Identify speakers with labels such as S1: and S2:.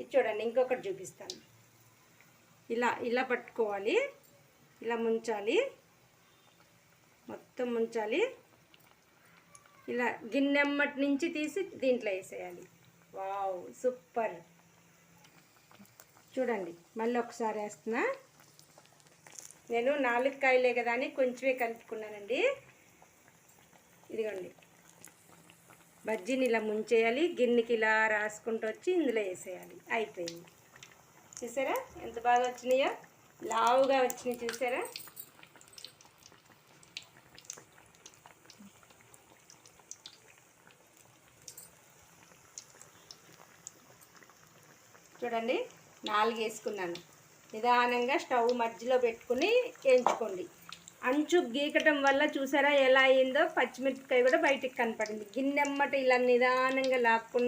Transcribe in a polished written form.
S1: ఇది చూడండి, ఇంకొకటి చూపిస్తాను. ఇలా ఇలా పట్టుకోవాలి, ఇలా ముంచాలి, మొత్తం ముంచాలి. ఇలా గిన్నెమ్మటి నుంచి తీసి దీంట్లో వేసేయాలి. Wow, super. చూడండి, మళ్ళీ ఒకసారి వేస్తున్నా. నేను 4 కాయలే కదా అని కొంచెమే కలుపుకున్నానండి. ఇదిగోండి, బజ్జీని ఇలా ముంచేయాలి, గిన్నెకి ఇలా రాసుకుంటూ వచ్చి ఇందులో వేసేయాలి. అయిపోయింది. చూసారా ఎంత బాగా వచ్చినాయో, లావుగా వచ్చినాయి చూసారా. చూడండి, 4 వేసుకున్నాను. నిదానంగా స్టవ్ మధ్యలో పెట్టుకుని వేయించుకోండి. అంచు గీకటం వల్ల చూసారా ఎలా అయిందో, పచ్చిమిరపకాయ కూడా బయటికి కనపడింది. గిన్నెమ్మట ఇలా నిదానంగా లాక్కుండా